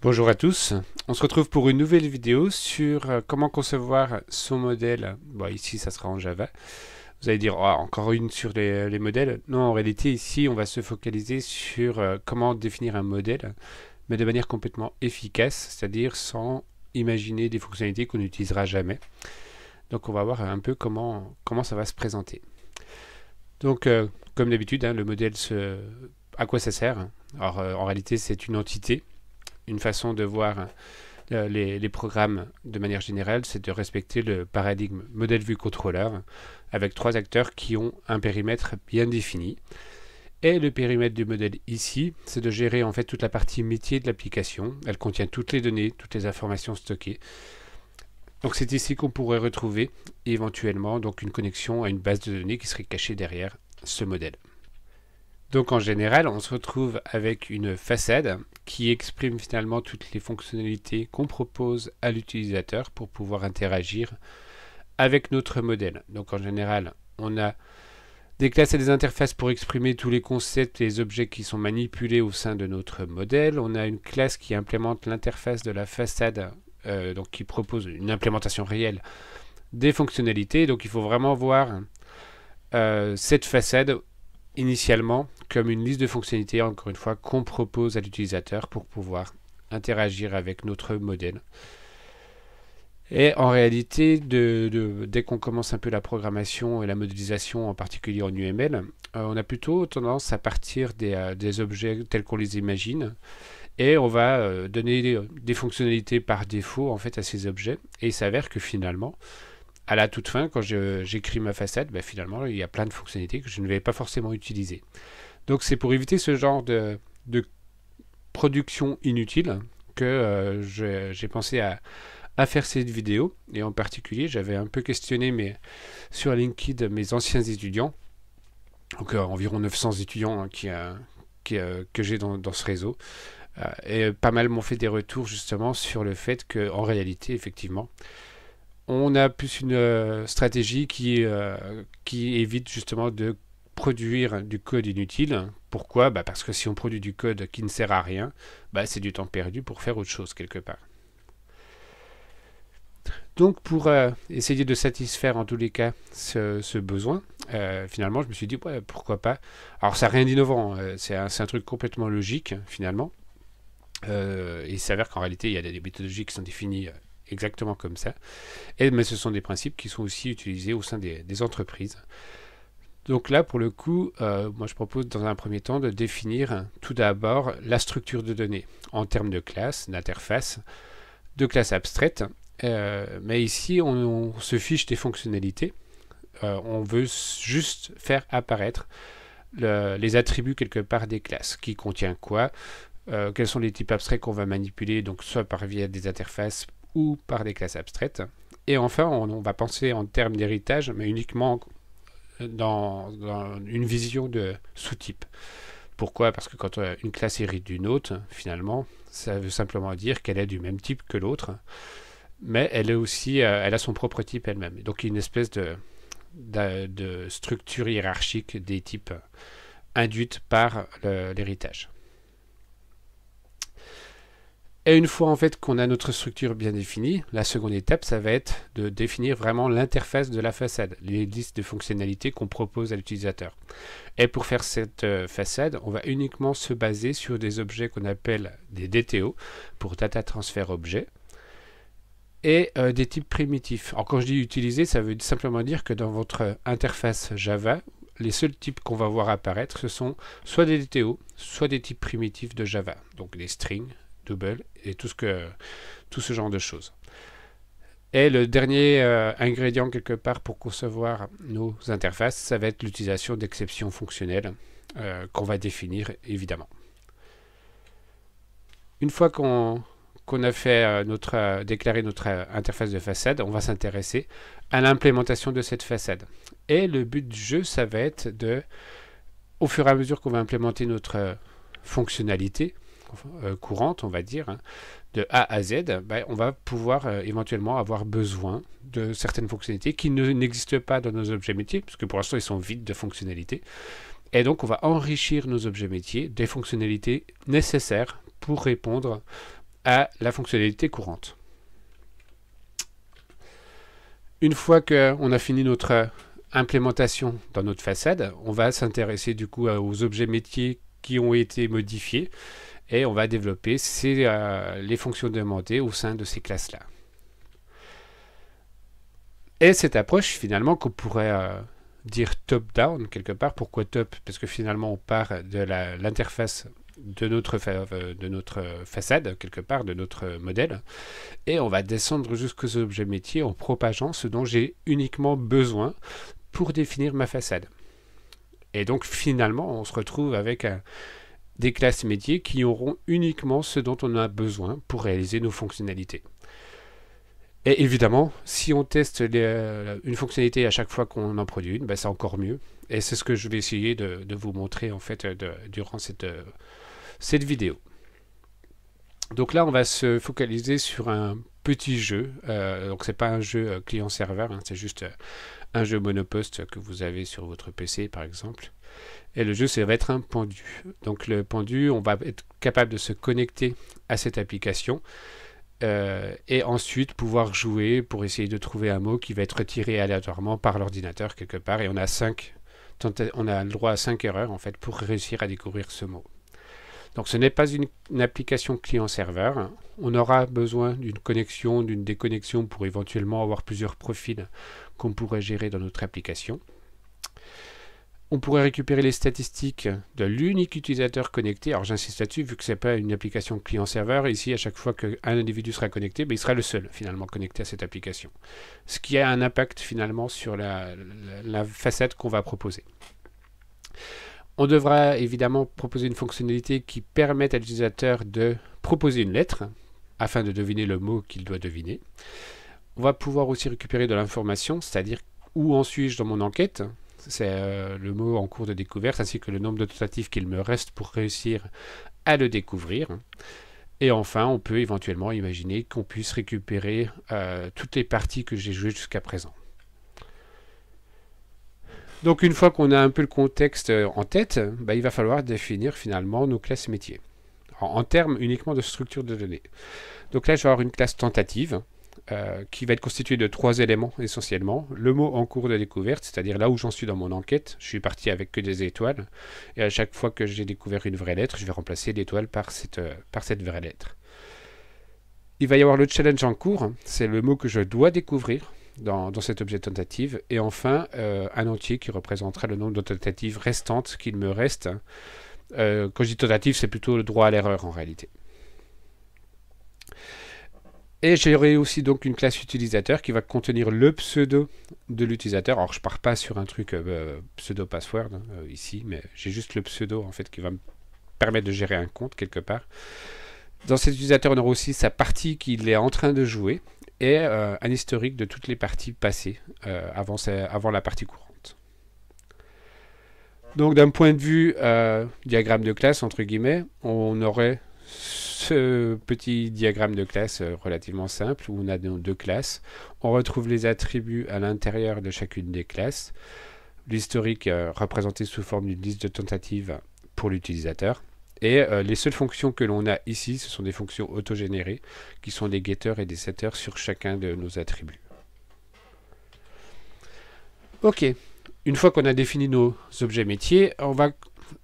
Bonjour à tous, on se retrouve pour une nouvelle vidéo sur comment concevoir son modèle. Bon, ici ça sera en Java. Vous allez dire, oh, encore une sur les modèles. Non, en réalité ici on va se focaliser sur comment définir un modèle, mais de manière complètement efficace, c'est-à-dire sans imaginer des fonctionnalités qu'on n'utilisera jamais. Donc on va voir un peu comment ça va se présenter. Donc comme d'habitude, le modèle, à quoi ça sert? Alors en réalité c'est une entité. Une façon de voir les programmes de manière générale, c'est de respecter le paradigme modèle vue contrôleur avec trois acteurs qui ont un périmètre bien défini. Et le périmètre du modèle ici, c'est de gérer en fait toute la partie métier de l'application. Elle contient toutes les données, toutes les informations stockées. Donc c'est ici qu'on pourrait retrouver éventuellement donc une connexion à une base de données qui serait cachée derrière ce modèle. Donc en général, on se retrouve avec une façade qui exprime finalement toutes les fonctionnalités qu'on propose à l'utilisateur pour pouvoir interagir avec notre modèle. Donc en général, on a des classes et des interfaces pour exprimer tous les concepts et les objets qui sont manipulés au sein de notre modèle. On a une classe qui implémente l'interface de la façade, donc qui propose une implémentation réelle des fonctionnalités. Donc il faut vraiment voir cette façade initialement comme une liste de fonctionnalités, encore une fois, qu'on propose à l'utilisateur pour pouvoir interagir avec notre modèle. Et en réalité, dès qu'on commence un peu la programmation et la modélisation, en particulier en UML, on a plutôt tendance à partir des objets tels qu'on les imagine, et on va donner des fonctionnalités par défaut en fait à ces objets, et il s'avère que finalement, à la toute fin, quand j'écris ma façade, finalement, il y a plein de fonctionnalités que je ne vais pas forcément utiliser. Donc c'est pour éviter ce genre de production inutile que j'ai pensé à faire cette vidéo. Et en particulier, j'avais un peu questionné sur LinkedIn mes anciens étudiants, donc environ 900 étudiants que j'ai dans ce réseau. Et pas mal m'ont fait des retours justement sur le fait qu'en réalité, effectivement, on a plus une stratégie qui évite justement de produire du code inutile. Pourquoi? Parce que si on produit du code qui ne sert à rien, c'est du temps perdu pour faire autre chose quelque part. Donc pour essayer de satisfaire en tous les cas ce besoin, finalement je me suis dit pourquoi pas. Alors ça n'a rien d'innovant, c'est un truc complètement logique finalement. Il s'avère qu'en réalité il y a des méthodologies qui sont définies exactement comme ça, mais ce sont des principes qui sont aussi utilisés au sein des entreprises. Donc là, pour le coup, moi je propose dans un premier temps de définir tout d'abord la structure de données en termes de classe, d'interface, de classe abstraite. Mais ici, on se fiche des fonctionnalités. On veut juste faire apparaître les attributs quelque part des classes, qui contient quoi, quels sont les types abstraits qu'on va manipuler, donc soit par via des interfaces ou par des classes abstraites. Et enfin, on va penser en termes d'héritage, mais uniquement dans une vision de sous-type. Pourquoi? Parce que quand une classe hérite d'une autre, finalement, ça veut simplement dire qu'elle est du même type que l'autre, mais elle est aussi, elle a son propre type elle-même. Donc il y a une espèce de structure hiérarchique des types induite par l'héritage. Et une fois en fait qu'on a notre structure bien définie, la seconde étape, ça va être de définir vraiment l'interface de la façade, les listes de fonctionnalités qu'on propose à l'utilisateur. Et pour faire cette façade, on va uniquement se baser sur des objets qu'on appelle des DTO, pour Data Transfer Object, et des types primitifs. Alors quand je dis utiliser, ça veut simplement dire que dans votre interface Java, les seuls types qu'on va voir apparaître, ce sont soit des DTO, soit des types primitifs de Java, donc des strings, double et tout ce genre de choses. Et le dernier ingrédient quelque part pour concevoir nos interfaces, ça va être l'utilisation d'exceptions fonctionnelles qu'on va définir évidemment. Une fois qu'on a fait déclaré notre interface de façade, on va s'intéresser à l'implémentation de cette façade. Et le but du jeu, ça va être au fur et à mesure qu'on va implémenter notre fonctionnalité courante, on va dire, de A à Z, on va pouvoir éventuellement avoir besoin de certaines fonctionnalités qui n'existent pas dans nos objets métiers, parce que pour l'instant ils sont vides de fonctionnalités. Et donc on va enrichir nos objets métiers des fonctionnalités nécessaires pour répondre à la fonctionnalité courante. Une fois qu'on a fini notre implémentation dans notre façade, on va s'intéresser du coup aux objets métiers qui ont été modifiés et on va développer les fonctions demandées au sein de ces classes-là. Et cette approche finalement qu'on pourrait dire top-down quelque part. Pourquoi top? Parce que finalement on part de l'interface de notre façade quelque part, de notre modèle, et on va descendre jusqu'aux objets métiers en propageant ce dont j'ai uniquement besoin pour définir ma façade. Et donc finalement on se retrouve avec des classes métiers qui auront uniquement ce dont on a besoin pour réaliser nos fonctionnalités. Et évidemment, si on teste une fonctionnalité à chaque fois qu'on en produit une, ben c'est encore mieux. Et c'est ce que je vais essayer de vous montrer en fait durant cette vidéo. Donc là, on va se focaliser sur un petit jeu. Donc c'est pas un jeu client-serveur, hein, c'est juste un jeu monoposte que vous avez sur votre PC par exemple. Et le jeu, ça va être un pendu. Donc le pendu, on va être capable de se connecter à cette application. Et ensuite pouvoir jouer pour essayer de trouver un mot qui va être tiré aléatoirement par l'ordinateur quelque part, et on a le droit à 5 erreurs en fait pour réussir à découvrir ce mot. Donc ce n'est pas une application client-serveur, on aura besoin d'une connexion, d'une déconnexion pour éventuellement avoir plusieurs profils qu'on pourrait gérer dans notre application. On pourrait récupérer les statistiques de l'unique utilisateur connecté. Alors j'insiste là-dessus, vu que ce n'est pas une application client-serveur, ici à chaque fois qu'un individu sera connecté, il sera le seul finalement connecté à cette application. Ce qui a un impact finalement sur la façade qu'on va proposer. On devra évidemment proposer une fonctionnalité qui permette à l'utilisateur de proposer une lettre, afin de deviner le mot qu'il doit deviner. On va pouvoir aussi récupérer de l'information, c'est-à-dire où en suis-je dans mon enquête. C'est le mot en cours de découverte, ainsi que le nombre de tentatives qu'il me reste pour réussir à le découvrir. Et enfin, on peut éventuellement imaginer qu'on puisse récupérer toutes les parties que j'ai jouées jusqu'à présent. Donc une fois qu'on a un peu le contexte en tête, il va falloir définir finalement nos classes métiers, en termes uniquement de structure de données. Donc là, je vais avoir une classe tentative, qui va être constitué de 3 éléments essentiellement. Le mot en cours de découverte, c'est-à-dire là où j'en suis dans mon enquête. Je suis parti avec que des étoiles. Et à chaque fois que j'ai découvert une vraie lettre, je vais remplacer l'étoile par cette vraie lettre. Il va y avoir le challenge en cours. C'est le mot que je dois découvrir dans cet objet tentative. Et enfin, un entier qui représentera le nombre de tentatives restantes qu'il me reste. Quand je dis tentative, c'est plutôt le droit à l'erreur en réalité. Et j'aurai aussi donc une classe utilisateur qui va contenir le pseudo de l'utilisateur. Alors je pars pas sur un truc pseudo password ici, mais j'ai juste le pseudo en fait qui va me permettre de gérer un compte quelque part. Dans cet utilisateur, on aura aussi sa partie qu'il est en train de jouer et un historique de toutes les parties passées avant la partie courante. Donc d'un point de vue diagramme de classe entre guillemets, on aurait ce petit diagramme de classe relativement simple où on a deux classes. On retrouve les attributs à l'intérieur de chacune des classes. L'historique représenté sous forme d'une liste de tentatives pour l'utilisateur. Et les seules fonctions que l'on a ici, ce sont des fonctions autogénérées qui sont des getters et des setters sur chacun de nos attributs. Ok, une fois qu'on a défini nos objets métiers, on va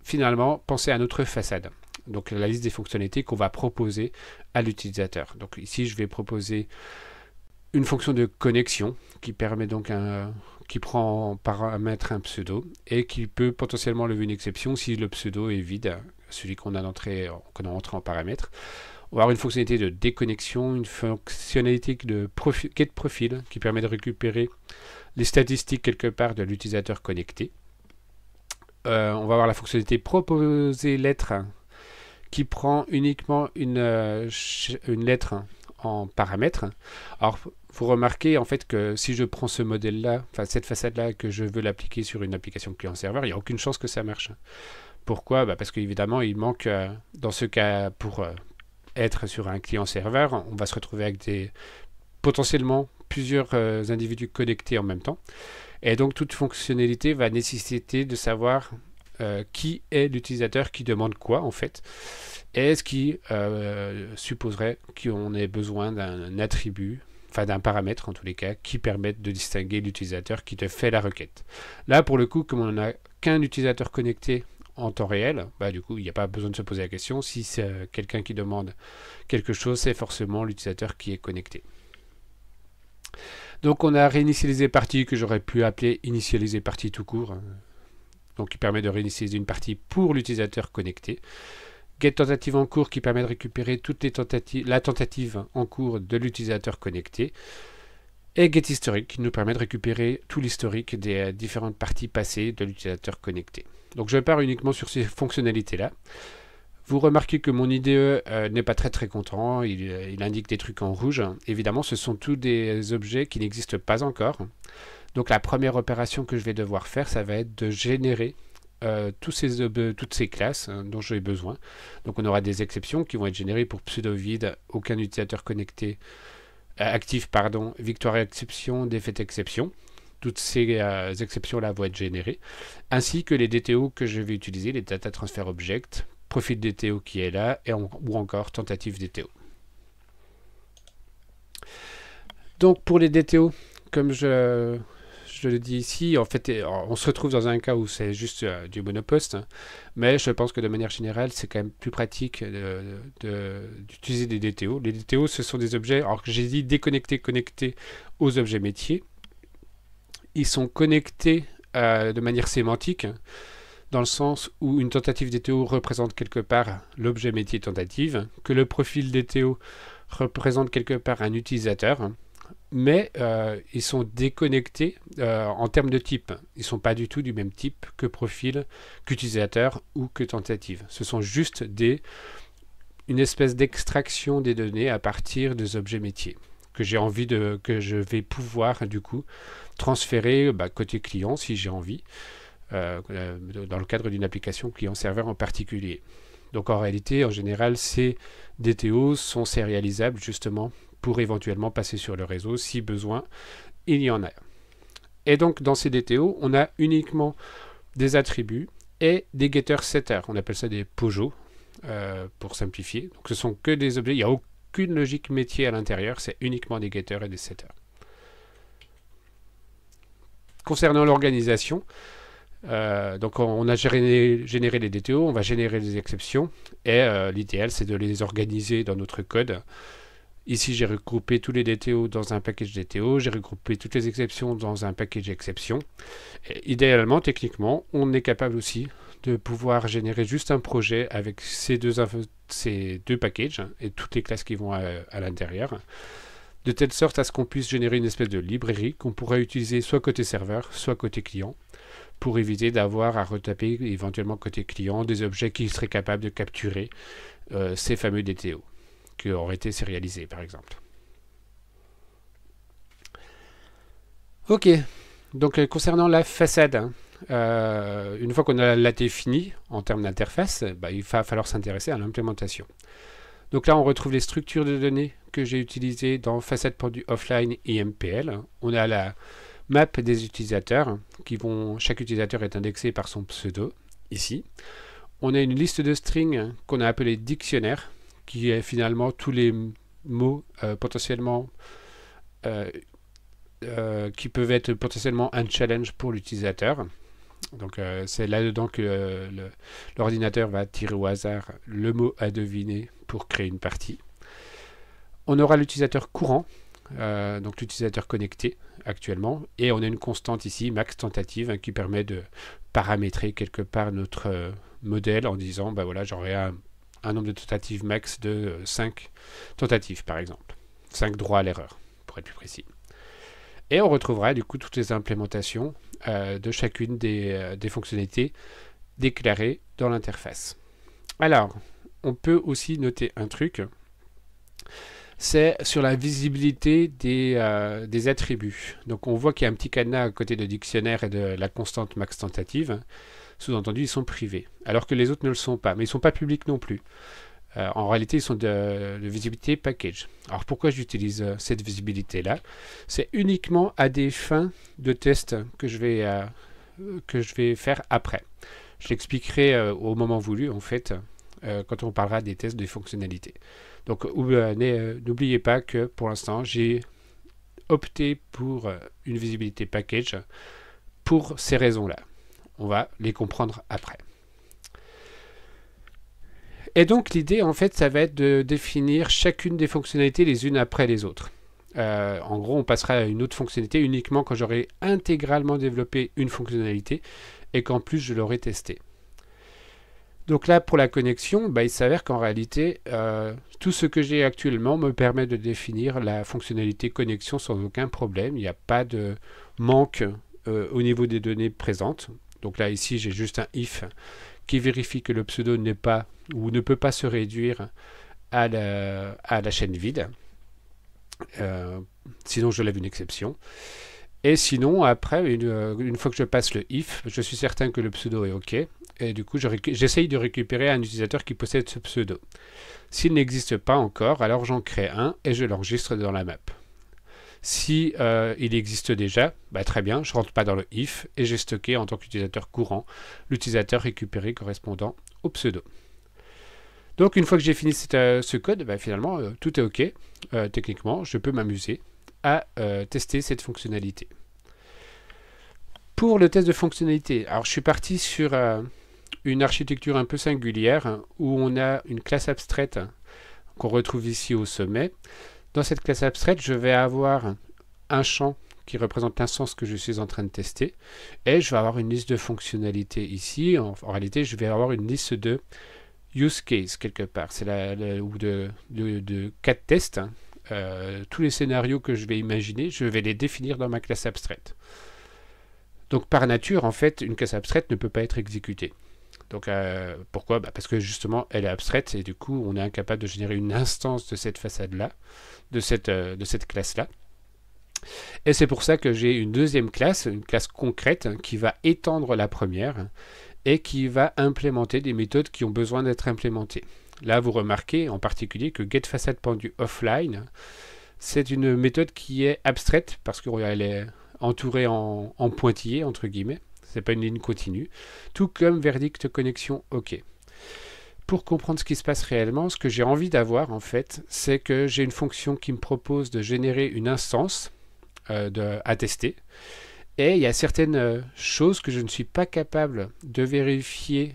finalement penser à notre façade. Donc la liste des fonctionnalités qu'on va proposer à l'utilisateur. Donc ici, je vais proposer une fonction de connexion qui permet donc qui prend en paramètre un pseudo et qui peut potentiellement lever une exception si le pseudo est vide, celui qu'on a entré en paramètre. On va avoir une fonctionnalité de déconnexion, une fonctionnalité de get profil qui permet de récupérer les statistiques quelque part de l'utilisateur connecté. On va avoir la fonctionnalité proposer lettre qui prend uniquement une lettre en paramètre. Alors, vous remarquez en fait que si je prends ce modèle-là, enfin cette façade-là, que je veux l'appliquer sur une application client-serveur, il n'y a aucune chance que ça marche. Pourquoi? Parce qu'évidemment, il manque, dans ce cas, pour être sur un client-serveur, on va se retrouver avec potentiellement plusieurs individus connectés en même temps. Et donc, toute fonctionnalité va nécessiter de savoir qui est l'utilisateur qui demande quoi en fait, et ce qui supposerait qu'on ait besoin d'un attribut, enfin d'un paramètre en tous les cas, qui permette de distinguer l'utilisateur qui te fait la requête. Là pour le coup, comme on n'a qu'un utilisateur connecté en temps réel, bah, du coup il n'y a pas besoin de se poser la question. Si c'est quelqu'un qui demande quelque chose, c'est forcément l'utilisateur qui est connecté. Donc on a réinitialisé partie que j'aurais pu appeler initialiser partie tout court, donc qui permet de réinitialiser une partie pour l'utilisateur connecté. Get tentative en cours qui permet de récupérer toutes les tentatives, la tentative en cours de l'utilisateur connecté. Et get historique qui nous permet de récupérer tout l'historique des différentes parties passées de l'utilisateur connecté. Donc je pars uniquement sur ces fonctionnalités-là. Vous remarquez que mon IDE n'est pas très content, il indique des trucs en rouge. Évidemment, ce sont tous des objets qui n'existent pas encore. Donc la première opération que je vais devoir faire, ça va être de générer toutes ces classes dont j'ai besoin. Donc on aura des exceptions qui vont être générées pour pseudo-vide, aucun utilisateur connecté, actif, pardon, victoire exception, défaite exception. Toutes ces exceptions-là vont être générées, ainsi que les DTO que je vais utiliser, les Data Transfer Object, profil DTO qui est là, ou encore tentative DTO. Donc pour les DTO, comme je le dis ici, en fait, on se retrouve dans un cas où c'est juste du monoposte, hein, mais je pense que de manière générale, c'est quand même plus pratique d'utiliser des DTO. Les DTO, ce sont des objets, alors que j'ai dit déconnectés, connectés aux objets métiers. Ils sont connectés de manière sémantique, dans le sens où une tentative DTO représente quelque part l'objet métier tentative, que le profil DTO représente quelque part un utilisateur, mais ils sont déconnectés en termes de type. Ils ne sont pas du tout du même type que profil, qu'utilisateur ou que tentative. Ce sont juste une espèce d'extraction des données à partir des objets métiers que je vais pouvoir du coup transférer côté client si j'ai envie, dans le cadre d'une application client-serveur en particulier. Donc en réalité, en général, ces DTO sont sérialisables justement pour éventuellement passer sur le réseau si besoin il y en a. Et donc dans ces DTO, on a uniquement des attributs et des getters-setters. On appelle ça des POJO pour simplifier. Donc ce sont que des objets, il n'y a aucune logique métier à l'intérieur, c'est uniquement des getters et des setters. Concernant l'organisation, donc on a généré les DTO, on va générer les exceptions et l'idéal c'est de les organiser dans notre code. Ici j'ai regroupé tous les DTO dans un package DTO, j'ai regroupé toutes les exceptions dans un package exception. Et idéalement, techniquement, on est capable aussi de pouvoir générer juste un projet avec ces deux packages et toutes les classes qui vont à l'intérieur, de telle sorte à ce qu'on puisse générer une espèce de librairie qu'on pourrait utiliser soit côté serveur, soit côté client, pour éviter d'avoir à retaper éventuellement côté client des objets qui seraient capables de capturer ces fameux DTO, qui auraient été sérialisés par exemple. Ok, donc concernant la façade, une fois qu'on a la définie en termes d'interface, il va falloir s'intéresser à l'implémentation. Donc là, on retrouve les structures de données que j'ai utilisées dans façade pour du offline et MPL. On a la map des utilisateurs, chaque utilisateur est indexé par son pseudo, ici. On a une liste de strings qu'on a appelée dictionnaire, qui est finalement tous les mots potentiellement qui peuvent être potentiellement un challenge pour l'utilisateur. Donc c'est là-dedans que l'ordinateur va tirer au hasard le mot à deviner pour créer une partie. On aura l'utilisateur courant, donc l'utilisateur connecté actuellement, et on a une constante ici, max tentative, qui permet de paramétrer quelque part notre modèle en disant, voilà, j'aurai un nombre de tentatives max de 5 tentatives par exemple. 5 droits à l'erreur, pour être plus précis. Et on retrouvera du coup toutes les implémentations de chacune des fonctionnalités déclarées dans l'interface. Alors, on peut aussi noter un truc, c'est sur la visibilité des attributs. Donc on voit qu'il y a un petit cadenas à côté de dictionnaire et de la constante max tentative. Sous-entendu, ils sont privés, alors que les autres ne le sont pas, mais ils ne sont pas publics non plus. En réalité, ils sont de visibilité package. Alors pourquoi j'utilise cette visibilité-là? C'est uniquement à des fins de test que je vais faire après. Je l'expliquerai au moment voulu, en fait, quand on parlera des tests de fonctionnalité. Donc, n'oubliez pas que pour l'instant, j'ai opté pour une visibilité package pour ces raisons-là. On va les comprendre après. Et donc, l'idée, en fait, ça va être de définir chacune des fonctionnalités les unes après les autres. En gros, on passera à une autre fonctionnalité uniquement quand j'aurai intégralement développé une fonctionnalité et qu'en plus, je l'aurai testée. Donc là, pour la connexion, il s'avère qu'en réalité, tout ce que j'ai actuellement me permet de définir la fonctionnalité connexion sans aucun problème. Il n'y a pas de manque au niveau des données présentes. Donc là, ici, j'ai juste un if qui vérifie que le pseudo n'est pas ou ne peut pas se réduire à la chaîne vide. Sinon, je lève une exception. Et sinon, après, une fois que je passe le if, je suis certain que le pseudo est OK. Et du coup, j'essaye de récupérer un utilisateur qui possède ce pseudo. S'il n'existe pas encore, alors j'en crée un et je l'enregistre dans la map. Si il existe déjà, très bien, je ne rentre pas dans le if et j'ai stocké en tant qu'utilisateur courant l'utilisateur récupéré correspondant au pseudo. Donc une fois que j'ai fini ce code, finalement tout est OK. Techniquement, je peux m'amuser à tester cette fonctionnalité. Pour le test de fonctionnalité, alors je suis parti sur une architecture un peu singulière où on a une classe abstraite qu'on retrouve ici au sommet. Dans cette classe abstraite, je vais avoir un champ qui représente l'instance que je suis en train de tester et je vais avoir une liste de fonctionnalités ici. En réalité, je vais avoir une liste de use case quelque part. C'est ou de cas de test. Tous les scénarios que je vais imaginer, je vais les définir dans ma classe abstraite. Donc par nature, en fait, une classe abstraite ne peut pas être exécutée. Donc pourquoi? Parce que justement, elle est abstraite et du coup, on est incapable de générer une instance de cette façade-là, de cette classe-là. Et c'est pour ça que j'ai une deuxième classe, une classe concrète, qui va étendre la première et qui va implémenter des méthodes qui ont besoin d'être implémentées. Là, vous remarquez en particulier que getFaçade.offline, c'est une méthode qui est abstraite parce qu'elle est entourée en pointillés, entre guillemets. C'est pas une ligne continue. Tout comme verdict connexion OK. Pour comprendre ce qui se passe réellement, ce que j'ai envie d'avoir, en fait, c'est que j'ai une fonction qui me propose de générer une instance à tester. Et il y a certaines choses que je ne suis pas capable de vérifier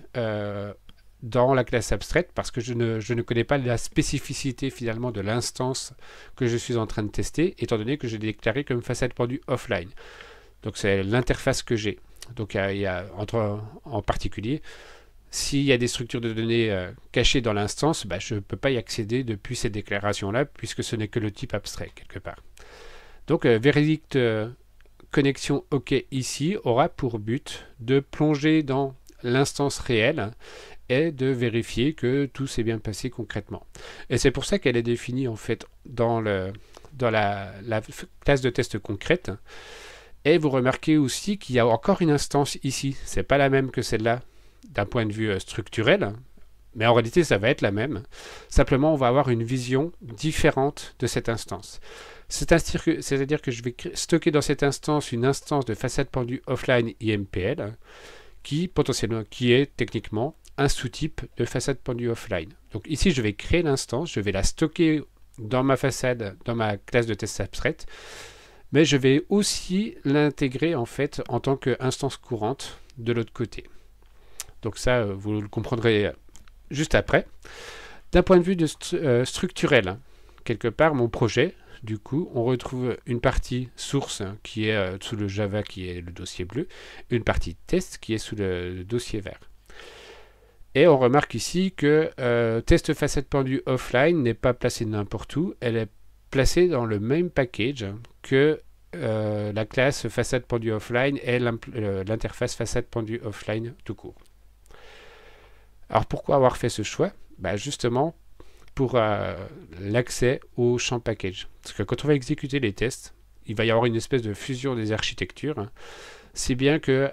dans la classe abstraite parce que je ne connais pas la spécificité finalement de l'instance que je suis en train de tester, étant donné que je l'ai déclaré comme façade.offline. Donc c'est l'interface que j'ai. Donc il y a en particulier, s'il y a des structures de données cachées dans l'instance, je ne peux pas y accéder depuis cette déclaration-là, puisque ce n'est que le type abstrait quelque part. Donc verdict connexion OK ici aura pour but de plonger dans l'instance réelle et de vérifier que tout s'est bien passé concrètement. Et c'est pour ça qu'elle est définie en fait dans la classe de test concrète. Et vous remarquez aussi qu'il y a encore une instance ici. C'est pas la même que celle-là d'un point de vue structurel, mais en réalité ça va être la même. Simplement on va avoir une vision différente de cette instance. C'est-à-dire que je vais stocker dans cette instance une instance de façade.offline IMPL qui est techniquement un sous-type de façade.offline. Donc ici je vais créer l'instance, je vais la stocker dans ma façade, dans ma classe de test abstraite, mais je vais aussi l'intégrer en fait en tant qu'instance courante de l'autre côté. Donc ça, vous le comprendrez juste après. D'un point de vue structurel, quelque part, mon projet, du coup, on retrouve une partie source qui est sous le Java, qui est le dossier bleu, une partie test qui est sous le dossier vert. Et on remarque ici que test façade.offline n'est pas placée n'importe où, elle est placée dans le même package que la classe façade.offline et l'interface façade.offline tout court. Alors pourquoi avoir fait ce choix? Justement pour l'accès au champ package. Parce que quand on va exécuter les tests, il va y avoir une espèce de fusion des architectures, si bien que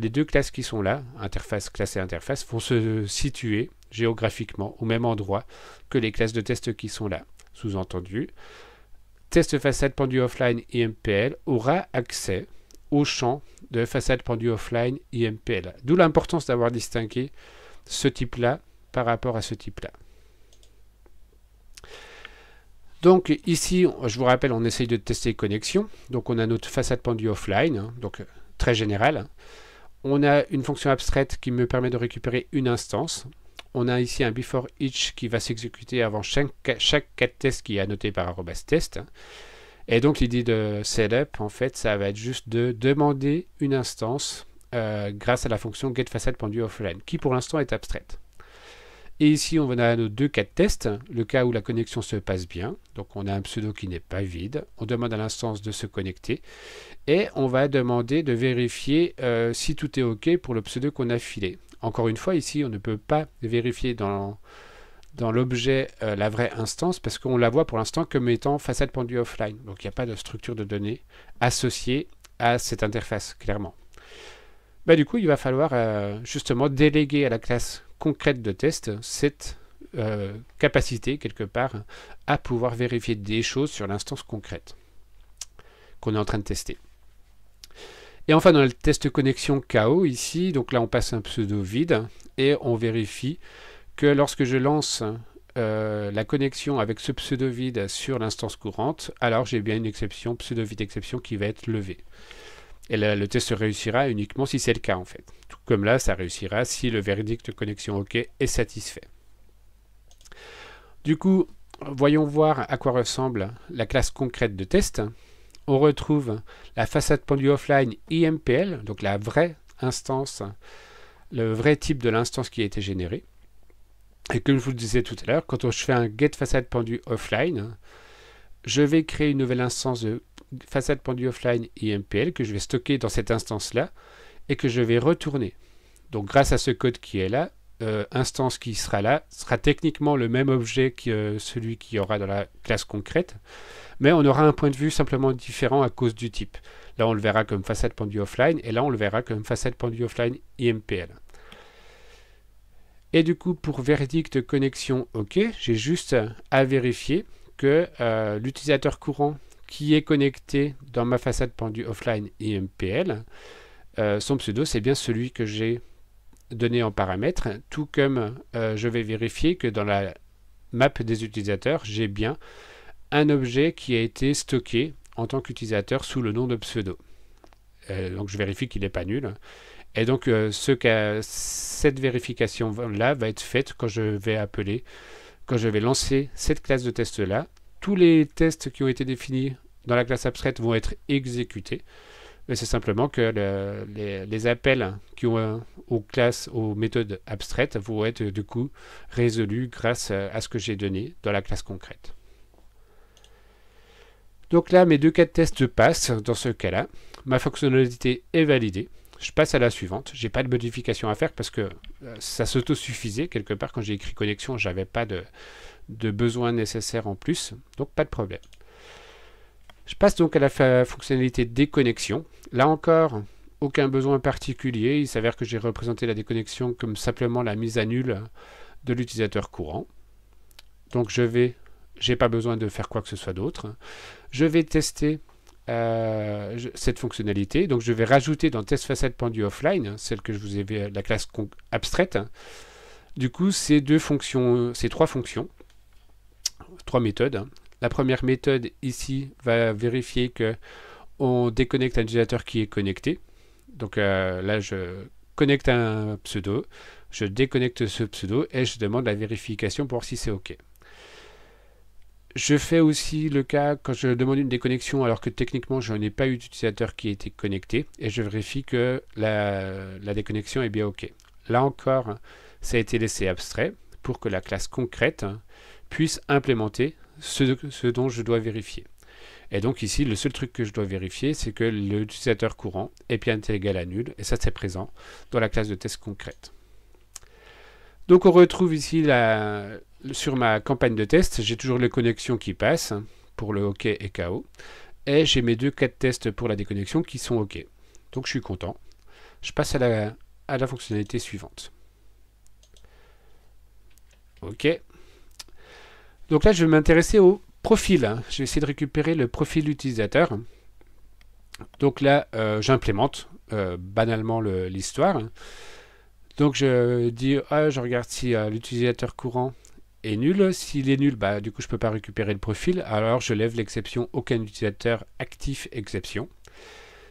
les deux classes qui sont là, interface, classe et interface, vont se situer géographiquement au même endroit que les classes de test qui sont là. Sous-entendu, test façade.offline IMPL aura accès au champ de façade pendue offline IMPL. D'où l'importance d'avoir distingué ce type-là par rapport à ce type-là. Donc ici, je vous rappelle, on essaye de tester les connexions. Donc on a notre façade pendue offline, hein, donc très générale. On a une fonction abstraite qui me permet de récupérer une instance. On a ici un before each qui va s'exécuter avant chaque cas de test qui est annoté par @test. Et donc l'idée de setup, en fait, ça va être juste de demander une instance grâce à la fonction getFacade pendue offline, qui pour l'instant est abstraite. Et ici, on a nos deux cas de test, le cas où la connexion se passe bien. Donc on a un pseudo qui n'est pas vide. On demande à l'instance de se connecter. Et on va demander de vérifier si tout est OK pour le pseudo qu'on a filé. Encore une fois, ici, on ne peut pas vérifier dans l'objet la vraie instance parce qu'on la voit pour l'instant comme étant façade pendue offline. Donc il n'y a pas de structure de données associée à cette interface, clairement. Bah, du coup, il va falloir justement déléguer à la classe concrète de test cette capacité, quelque part, à pouvoir vérifier des choses sur l'instance concrète qu'on est en train de tester. Et enfin, dans le test connexion KO, ici, donc là, on passe un pseudo vide et on vérifie que lorsque je lance la connexion avec ce pseudo vide sur l'instance courante, alors j'ai bien une exception, pseudo vide exception, qui va être levée. Et là, le test réussira uniquement si c'est le cas, en fait. Tout comme là, ça réussira si le verdict de connexion OK est satisfait. Du coup, voyons voir à quoi ressemble la classe concrète de test. On retrouve la façade pendue offline IMPL, donc la vraie instance, le vrai type de l'instance qui a été générée. Et comme je vous le disais tout à l'heure, quand je fais un getFacade pendue offline, je vais créer une nouvelle instance de façade pendue offline IMPL que je vais stocker dans cette instance-là et que je vais retourner. Donc grâce à ce code qui est là, instance qui sera là, sera techniquement le même objet que celui qui y aura dans la classe concrète, mais on aura un point de vue simplement différent à cause du type. Là on le verra comme façade pendue offline et là on le verra comme façade pendue offline IMPL. Et du coup pour verdict connexion OK, j'ai juste à vérifier que l'utilisateur courant qui est connecté dans ma façade pendue offline IMPL, son pseudo c'est bien celui que j'ai donné en paramètre, tout comme je vais vérifier que dans la map des utilisateurs, j'ai bien un objet qui a été stocké en tant qu'utilisateur sous le nom de pseudo. Donc je vérifie qu'il n'est pas nul. Et donc cette vérification-là va être faite quand je vais lancer cette classe de test-là. Tous les tests qui ont été définis dans la classe abstraite vont être exécutés. Mais c'est simplement que les appels qui ont aux méthodes abstraites vont être du coup résolus grâce à ce que j'ai donné dans la classe concrète. Donc là, mes deux cas de test passent dans ce cas-là. Ma fonctionnalité est validée. Je passe à la suivante. Je n'ai pas de modification à faire parce que ça s'autosuffisait. Quelque part, quand j'ai écrit connexion, je n'avais pas de besoin nécessaire en plus. Donc, pas de problème. Je passe donc à la fonctionnalité déconnexion. Là encore, aucun besoin particulier. Il s'avère que j'ai représenté la déconnexion comme simplement la mise à nul de l'utilisateur courant. Donc j'ai pas besoin de faire quoi que ce soit d'autre. Je vais tester cette fonctionnalité. Donc je vais rajouter dans test façade pendue offline, celle que je vous ai la classe abstraite. Du coup, ces trois fonctions, trois méthodes. La première méthode ici va vérifier que on déconnecte un utilisateur qui est connecté. Donc là, je connecte un pseudo, je déconnecte ce pseudo et je demande la vérification pour voir si c'est OK. Je fais aussi le cas quand je demande une déconnexion alors que techniquement je n'ai pas eu d'utilisateur qui a été connecté et je vérifie que la déconnexion est bien OK. Là encore, ça a été laissé abstrait pour que la classe concrète puisse implémenter ce dont je dois vérifier. Et donc ici, le seul truc que je dois vérifier, c'est que l'utilisateur courant est bien égal à nul, et ça c'est présent dans la classe de test concrète. Donc on retrouve ici, sur ma campagne de test, j'ai toujours les connexions qui passent, pour le OK et KO, et j'ai mes deux cas de test pour la déconnexion qui sont OK. Donc je suis content. Je passe à la fonctionnalité suivante. OK. Donc là, je vais m'intéresser au profil. Je vais essayer de récupérer le profil utilisateur. Donc là, j'implémente banalement l'histoire. Donc je dis, je regarde si l'utilisateur courant est nul. S'il est nul, bah, du coup je ne peux pas récupérer le profil. Alors je lève l'exception aucun utilisateur actif exception.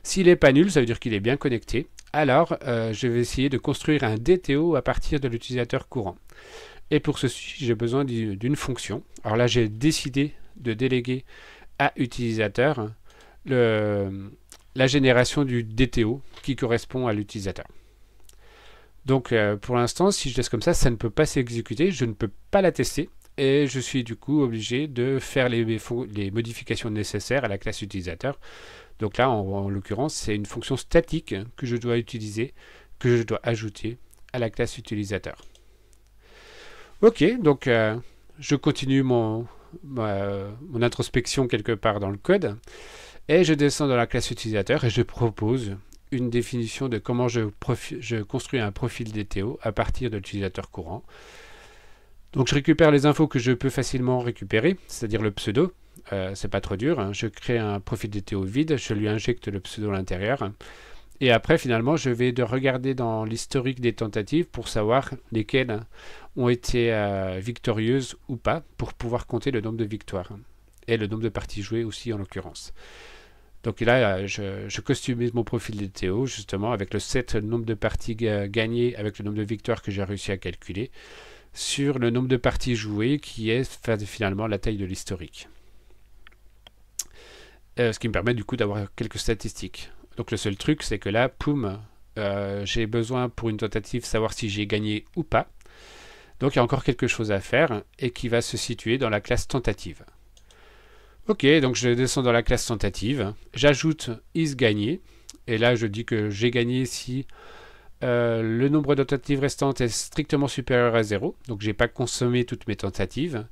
S'il n'est pas nul, ça veut dire qu'il est bien connecté. Alors je vais essayer de construire un DTO à partir de l'utilisateur courant. Et pour ceci, j'ai besoin d'une fonction. Alors là, j'ai décidé de déléguer à utilisateur la génération du DTO qui correspond à l'utilisateur. Donc pour l'instant, si je laisse comme ça ne peut pas s'exécuter, je ne peux pas la tester et je suis du coup obligé de faire les modifications nécessaires à la classe utilisateur. Donc là, en l'occurrence, c'est une fonction statique que je dois utiliser, que je dois ajouter à la classe utilisateur. Ok, donc je continue mon introspection quelque part dans le code et je descends dans la classe utilisateur et je propose une définition de comment je construis un profil DTO à partir de l'utilisateur courant. Donc je récupère les infos que je peux facilement récupérer, c'est-à-dire le pseudo. C'est pas trop dur, hein. Je crée un profil DTO vide, je lui injecte le pseudo à l'intérieur. Et après, finalement, je vais regarder dans l'historique des tentatives pour savoir lesquelles ont été victorieuses ou pas, pour pouvoir compter le nombre de victoires. Et le nombre de parties jouées aussi, en l'occurrence. Donc là, je customise mon profil DTO, justement, avec le set nombre de parties gagnées, avec le nombre de victoires que j'ai réussi à calculer, sur le nombre de parties jouées, qui est finalement la taille de l'historique. Ce qui me permet du coup d'avoir quelques statistiques. Donc le seul truc, c'est que là, poum, j'ai besoin pour une tentative savoir si j'ai gagné ou pas. Donc il y a encore quelque chose à faire et qui va se situer dans la classe tentative. Ok, donc je descends dans la classe tentative, j'ajoute isGagné, et là je dis que j'ai gagné si le nombre de tentatives restantes est strictement supérieur à 0, donc j'ai pas consommé toutes mes tentatives,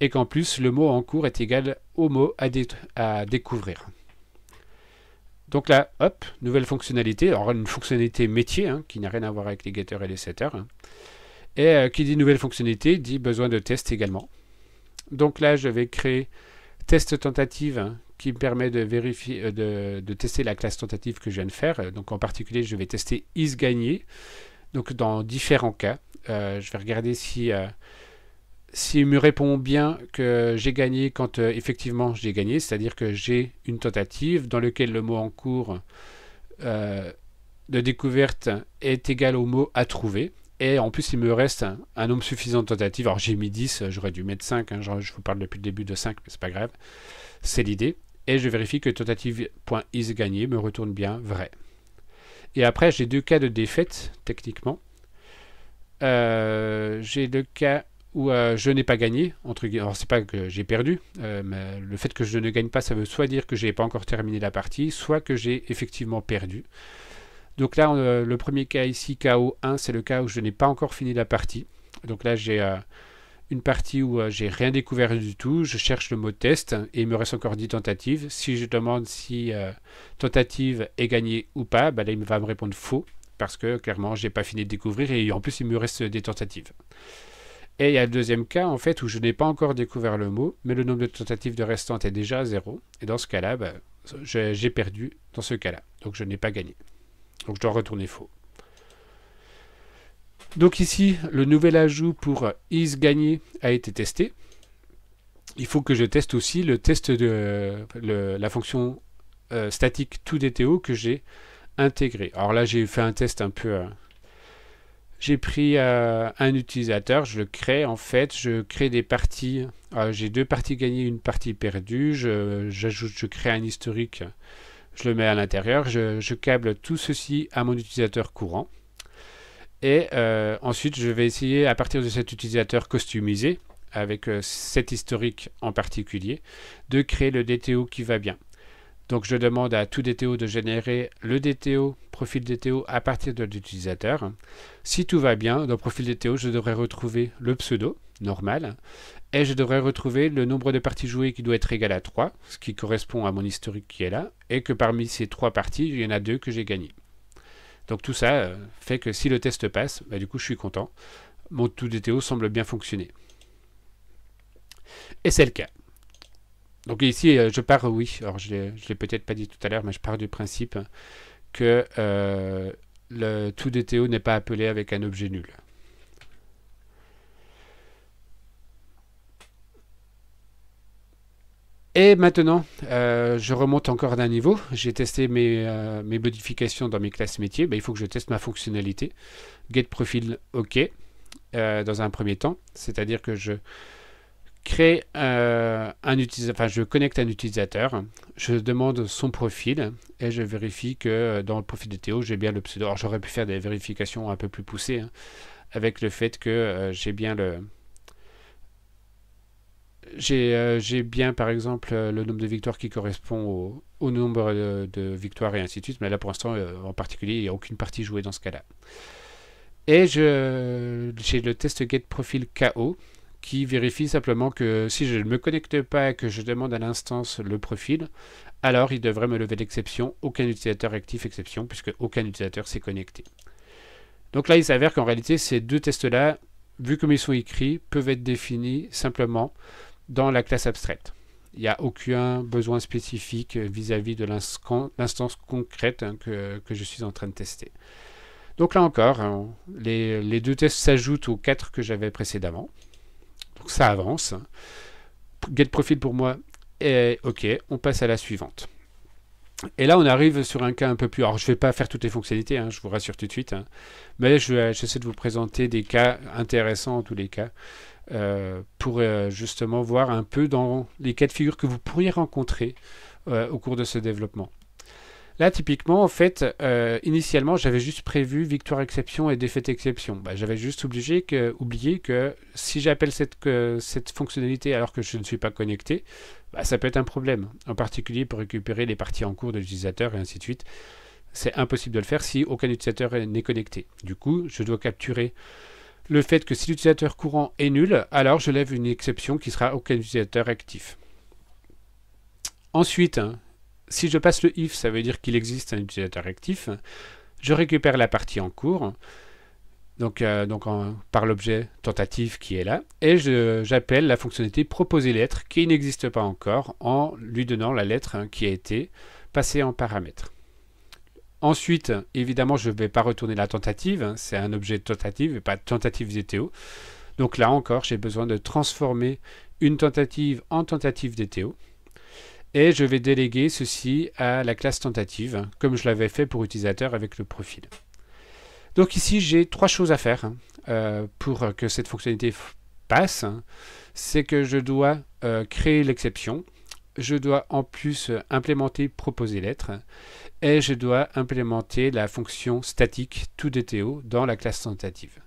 et qu'en plus le mot en cours est égal au mot à découvrir. Donc là, hop, nouvelle fonctionnalité, alors une fonctionnalité métier, hein, qui n'a rien à voir avec les getters et les setters, hein. Et qui dit nouvelle fonctionnalité, dit besoin de test également. Donc là, je vais créer test tentative, hein, qui me permet de vérifier, de tester la classe tentative que je viens de faire. Donc en particulier, je vais tester isGagné, donc dans différents cas. Je vais regarder s'il me répond bien que j'ai gagné quand effectivement j'ai gagné, c'est-à-dire que j'ai une tentative dans laquelle le mot en cours de découverte est égal au mot à trouver. Et en plus, il me reste un nombre suffisant de tentatives. Alors j'ai mis 10, j'aurais dû mettre 5. Hein, je vous parle depuis le début de 5, mais c'est pas grave. C'est l'idée. Et je vérifie que tentative.isGagné me retourne bien vrai. Et après, j'ai deux cas de défaite, techniquement. J'ai le cas où je n'ai pas gagné, entre guillemets. Alors c'est pas que j'ai perdu, mais le fait que je ne gagne pas, ça veut soit dire que je n'ai pas encore terminé la partie, soit que j'ai effectivement perdu. Donc là, le premier cas ici, KO1, c'est le cas où je n'ai pas encore fini la partie. Donc là, j'ai une partie où j'ai rien découvert du tout. Je cherche le mot test et il me reste encore 10 tentatives. Si je demande si tentative est gagnée ou pas, bah là, il va me répondre faux parce que clairement, j'ai pas fini de découvrir et en plus, il me reste des tentatives. Et il y a le deuxième cas, en fait, où je n'ai pas encore découvert le mot, mais le nombre de tentatives de restantes est déjà à 0. Et dans ce cas-là, bah, j'ai perdu dans ce cas-là. Donc, je n'ai pas gagné. Donc je dois retourner faux. Donc ici, le nouvel ajout pour isGagné a été testé. Il faut que je teste aussi le test de la fonction statique toDTO que j'ai intégré. Alors là, j'ai fait un test un peu... j'ai pris un utilisateur, je le crée en fait, je crée des parties. J'ai deux parties gagnées, une partie perdue. Je crée un historique. Je le mets à l'intérieur, je câble tout ceci à mon utilisateur courant. Et ensuite, je vais essayer, à partir de cet utilisateur customisé, avec cet historique en particulier, de créer le DTO qui va bien. Donc, je demande à toDTO de générer le DTO, profil DTO, à partir de l'utilisateur. Si tout va bien, dans profil DTO, je devrais retrouver le pseudo, normal, et je devrais retrouver le nombre de parties jouées qui doit être égal à 3, ce qui correspond à mon historique qui est là, et que parmi ces 3 parties, il y en a 2 que j'ai gagnées. Donc tout ça fait que si le test passe, bah, du coup je suis content. Mon toDTO semble bien fonctionner. Et c'est le cas. Donc ici, je pars, oui, alors je ne l'ai peut-être pas dit tout à l'heure, mais je pars du principe que le tout DTO n'est pas appelé avec un objet nul. Et maintenant, je remonte encore d'un niveau. J'ai testé mes modifications dans mes classes métiers. Ben, il faut que je teste ma fonctionnalité. GetProfil, OK, dans un premier temps. C'est-à-dire que je crée un utilisateur, enfin je connecte un utilisateur, je demande son profil et je vérifie que dans le profil de Théo, j'ai bien le pseudo. Alors j'aurais pu faire des vérifications un peu plus poussées, hein, avec le fait que j'ai bien le... J'ai bien, par exemple, le nombre de victoires qui correspond au nombre de victoires et ainsi de suite. Mais là, pour l'instant, en particulier, il n'y a aucune partie jouée dans ce cas-là. Et j'ai le test getProfil KO qui vérifie simplement que si je ne me connecte pas et que je demande à l'instance le profil, alors il devrait me lever l'exception aucun utilisateur actif exception, puisque aucun utilisateur s'est connecté. Donc là, il s'avère qu'en réalité, ces deux tests-là, vu comme ils sont écrits, peuvent être définis simplement dans la classe abstraite. Il n'y a aucun besoin spécifique vis-à-vis de l'instance concrète que je suis en train de tester. Donc là encore, les deux tests s'ajoutent aux 4 que j'avais précédemment. Donc ça avance. GetProfil pour moi est OK. On passe à la suivante. Et là, on arrive sur un cas un peu plus... Alors, je ne vais pas faire toutes les fonctionnalités, hein, je vous rassure tout de suite. Hein, mais j'essaie de vous présenter des cas intéressants en tous les cas. Pour justement voir un peu dans les cas de figure que vous pourriez rencontrer au cours de ce développement. Là, typiquement, en fait, initialement, j'avais juste prévu victoire exception et défaite exception. Bah, j'avais juste oublié que si j'appelle cette fonctionnalité alors que je ne suis pas connecté, bah, ça peut être un problème. En particulier pour récupérer les parties en cours de l'utilisateur et ainsi de suite. C'est impossible de le faire si aucun utilisateur n'est connecté. Du coup, je dois capturer le fait que si l'utilisateur courant est nul, alors je lève une exception qui sera aucun utilisateur actif. Ensuite, si je passe le if, ça veut dire qu'il existe un utilisateur actif. Je récupère la partie en cours, par l'objet tentative qui est là, et j'appelle la fonctionnalité proposer lettre qui n'existe pas encore en lui donnant la lettre qui a été passée en paramètre. Ensuite, évidemment, je ne vais pas retourner la tentative, c'est un objet tentative et pas tentative DTO. Donc là encore, j'ai besoin de transformer une tentative en tentative DTO. Et je vais déléguer ceci à la classe tentative, comme je l'avais fait pour utilisateur avec le profil. Donc ici, j'ai 3 choses à faire pour que cette fonctionnalité passe. C'est que je dois créer l'exception. Je dois en plus implémenter proposer lettre et je dois implémenter la fonction statique toDTO dans la classe tentative.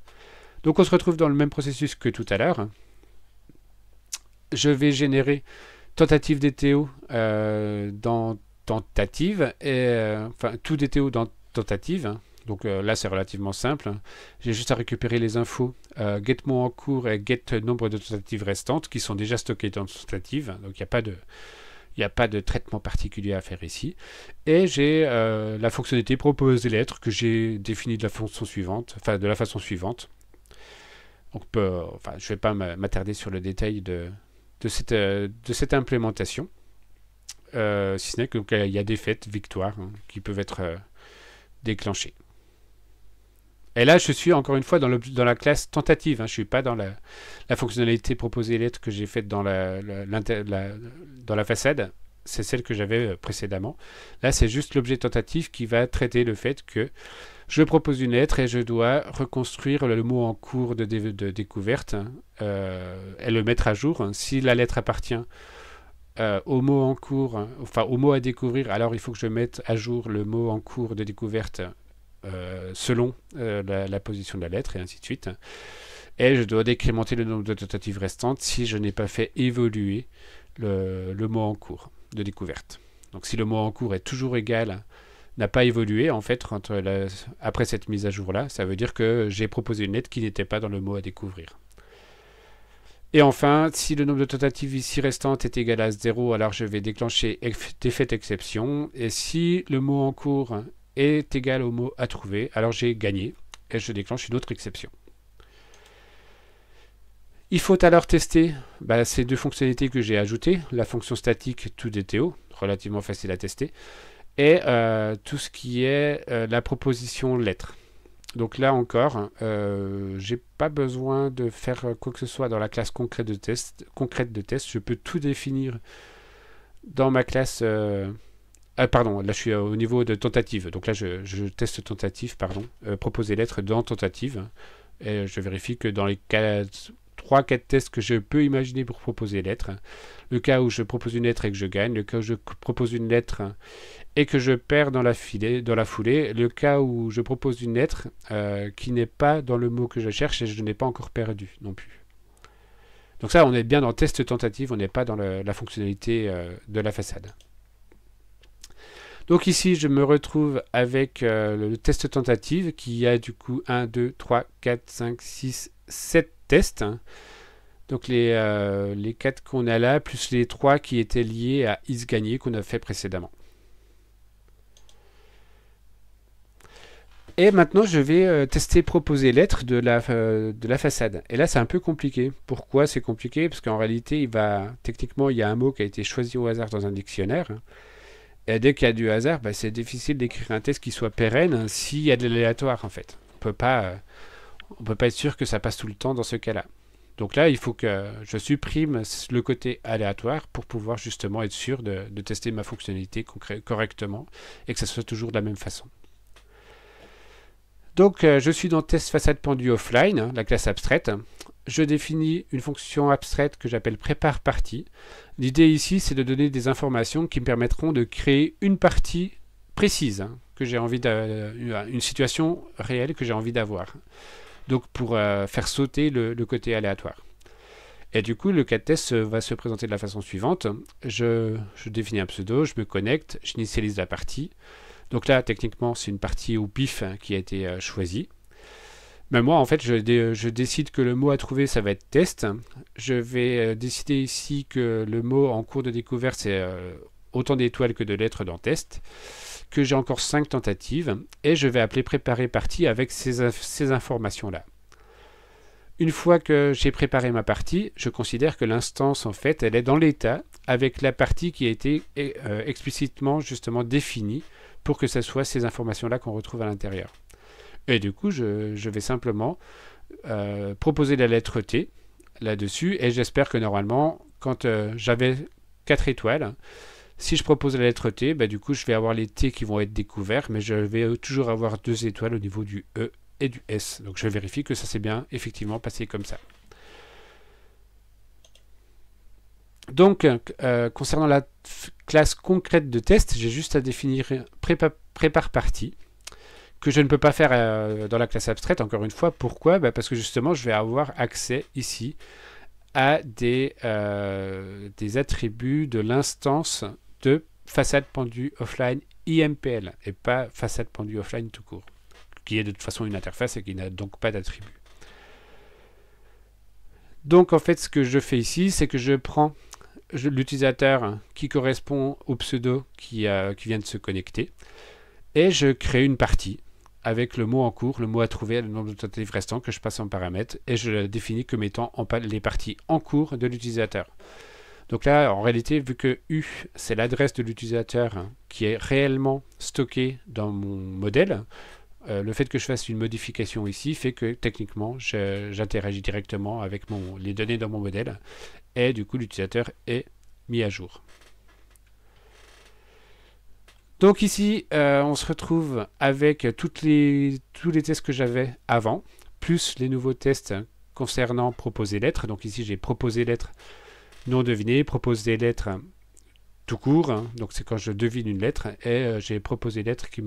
Donc on se retrouve dans le même processus que tout à l'heure. Je vais générer tentative DTO dans tentative et enfin toDTO dans tentative. Donc là c'est relativement simple. J'ai juste à récupérer les infos get mot en cours et get nombre de tentatives restantes qui sont déjà stockées dans tentative. Donc il n'y a pas de traitement particulier à faire ici. Et j'ai la fonctionnalité proposer lettre que j'ai définie de la façon suivante. Donc, je ne vais pas m'attarder sur le détail de cette implémentation. Si ce n'est qu'il y a des faits, victoires, qui peuvent être déclenchées. Et là, je suis encore une fois dans la classe tentative. Je ne suis pas dans la fonctionnalité proposer lettre que j'ai faite dans la façade. C'est celle que j'avais précédemment. Là, c'est juste l'objet tentative qui va traiter le fait que je propose une lettre et je dois reconstruire le mot en cours de découverte et le mettre à jour. Si la lettre appartient au mot en cours, enfin au mot à découvrir, alors il faut que je mette à jour le mot en cours de découverte selon la position de la lettre et ainsi de suite. Et je dois décrémenter le nombre de tentatives restantes si je n'ai pas fait évoluer le mot en cours de découverte. Donc si le mot en cours est toujours égal, n'a pas évolué en fait après cette mise à jour là, ça veut dire que j'ai proposé une lettre qui n'était pas dans le mot à découvrir. Et enfin, si le nombre de tentatives ici restantes est égal à 0, alors je vais déclencher défaite exception. Et si le mot en cours est égal au mot à trouver, alors j'ai gagné et je déclenche une autre exception. Il faut alors tester ces deux fonctionnalités que j'ai ajoutées, la fonction statique toDTO, relativement facile à tester, et tout ce qui est la proposition lettre. Donc là encore, j'ai pas besoin de faire quoi que ce soit dans la classe concrète de test. Je peux tout définir dans ma classe. Pardon, là je suis au niveau de tentative. Donc là je teste tentative, pardon. Proposer lettre dans tentative. Et je vérifie que dans les 3-4 tests que je peux imaginer pour proposer lettre, le cas où je propose une lettre et que je gagne, le cas où je propose une lettre et que je perds dans la foulée, le cas où je propose une lettre qui n'est pas dans le mot que je cherche et je n'ai pas encore perdu non plus. Donc ça, on est bien dans test tentative, on n'est pas dans la fonctionnalité de la façade. Donc ici, je me retrouve avec le test tentative qui a du coup 1, 2, 3, 4, 5, 6, 7 tests. Donc les 4 qu'on a là, plus les 3 qui étaient liés à is gagné qu'on a fait précédemment. Et maintenant, je vais tester proposer lettre de la façade. Et là, c'est un peu compliqué. Pourquoi c'est compliqué? Parce qu'en réalité, techniquement, il y a un mot qui a été choisi au hasard dans un dictionnaire. Et dès qu'il y a du hasard, c'est difficile d'écrire un test qui soit pérenne s'il y a de l'aléatoire, en fait. On peut pas être sûr que ça passe tout le temps dans ce cas-là. Donc là, il faut que je supprime le côté aléatoire pour pouvoir justement être sûr de tester ma fonctionnalité correctement et que ça soit toujours de la même façon. Donc, je suis dans test façade pendue offline, la classe abstraite. Je définis une fonction abstraite que j'appelle prépare partie. L'idée ici, c'est de donner des informations qui me permettront de créer une partie précise, que j'ai envie une situation réelle que j'ai envie d'avoir. Donc, pour faire sauter le côté aléatoire. Et du coup, le cas de test va se présenter de la façon suivante. Je définis un pseudo, je me connecte, j'initialise la partie. Donc là, techniquement, c'est une partie au pif qui a été choisie. Mais moi, en fait, je décide que le mot à trouver, ça va être test. Je vais décider ici que le mot en cours de découverte, c'est autant d'étoiles que de lettres dans test. Que j'ai encore 5 tentatives. Et je vais appeler préparer partie avec ces informations-là. Une fois que j'ai préparé ma partie, je considère que l'instance, en fait, elle est dans l'état avec la partie qui a été explicitement, justement, définie pour que ce soit ces informations-là qu'on retrouve à l'intérieur. Et du coup, je vais simplement proposer la lettre T là-dessus, et j'espère que normalement, quand j'avais 4 étoiles, si je propose la lettre T, du coup, je vais avoir les T qui vont être découverts, mais je vais toujours avoir 2 étoiles au niveau du E et du S. Donc je vérifie que ça s'est bien effectivement passé comme ça. Donc, concernant la classe concrète de test, j'ai juste à définir prépare partie, que je ne peux pas faire dans la classe abstraite, encore une fois. Pourquoi? Parce que justement, je vais avoir accès ici à des attributs de l'instance de façade pendue offline IMPL, et pas façade pendue offline tout court, qui est de toute façon une interface et qui n'a donc pas d'attributs. Donc, en fait, ce que je fais ici, c'est que je prends l'utilisateur qui correspond au pseudo qui vient de se connecter, et je crée une partie avec le mot en cours, le mot à trouver, le nombre de tentatives restants que je passe en paramètre, et je le définis comme étant les parties en cours de l'utilisateur. Donc là, en réalité, vu que U, c'est l'adresse de l'utilisateur qui est réellement stockée dans mon modèle, le fait que je fasse une modification ici fait que techniquement, j'interagis directement avec les données dans mon modèle, et du coup, l'utilisateur est mis à jour. Donc ici, on se retrouve avec tous les tests que j'avais avant, plus les nouveaux tests concernant proposer lettre. Donc ici, j'ai proposé lettre non devinée, proposé lettre tout court. Donc c'est quand je devine une lettre, et j'ai proposé lettre qui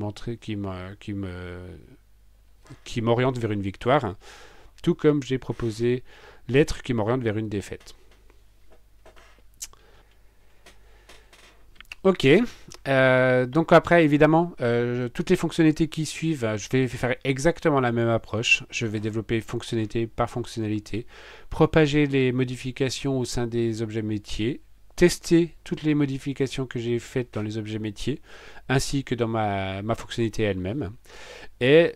m'oriente vers une victoire, tout comme j'ai proposé lettre qui m'oriente vers une défaite. Ok, donc après évidemment, toutes les fonctionnalités qui suivent, je vais faire exactement la même approche. Je vais développer fonctionnalité par fonctionnalité, propager les modifications au sein des objets métiers, tester toutes les modifications que j'ai faites dans les objets métiers, ainsi que dans ma fonctionnalité elle-même. Et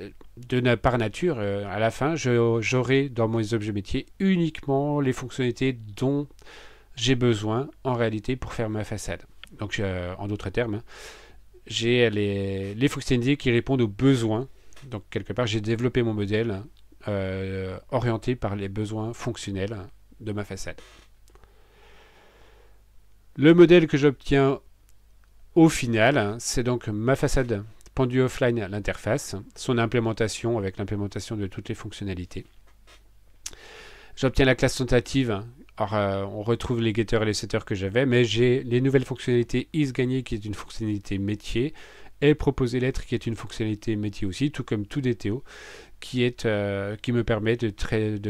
par nature, à la fin, j'aurai dans mes objets métiers uniquement les fonctionnalités dont j'ai besoin en réalité pour faire ma façade. Donc, en d'autres termes, j'ai les fonctionnalités qui répondent aux besoins. Donc, quelque part, j'ai développé mon modèle orienté par les besoins fonctionnels de ma façade. Le modèle que j'obtiens au final, c'est donc ma façade pendue offline à l'interface, son implémentation avec l'implémentation de toutes les fonctionnalités. J'obtiens la classe tentative. Alors, on retrouve les getters et les setters que j'avais, mais j'ai les nouvelles fonctionnalités isGagner qui est une fonctionnalité métier et proposer lettre qui est une fonctionnalité métier aussi, tout comme tout DTO qui me permet de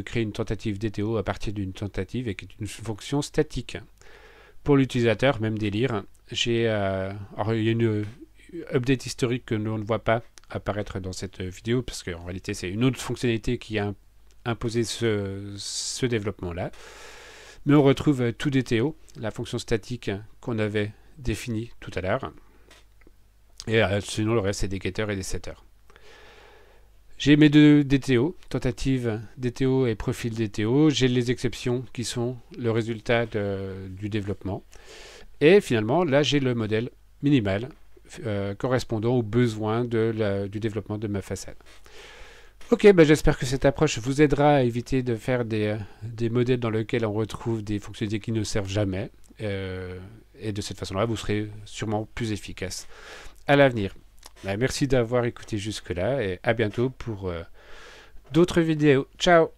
créer une tentative DTO à partir d'une tentative et qui est une fonction statique. Pour l'utilisateur, même délire, alors il y a une update historique que l'on ne voit pas apparaître dans cette vidéo parce qu'en réalité c'est une autre fonctionnalité qui a imposé ce développement-là. Mais on retrouve tout DTO, la fonction statique qu'on avait définie tout à l'heure. Et sinon le reste c'est des getters et des setters. J'ai mes deux DTO, tentative DTO et profil DTO. J'ai les exceptions qui sont le résultat du développement. Et finalement, là, j'ai le modèle minimal correspondant aux besoins du développement de ma façade. Ok, j'espère que cette approche vous aidera à éviter de faire des modèles dans lesquels on retrouve des fonctionnalités qui ne servent jamais. Et de cette façon-là, vous serez sûrement plus efficace à l'avenir. Merci d'avoir écouté jusque-là et à bientôt pour d'autres vidéos. Ciao!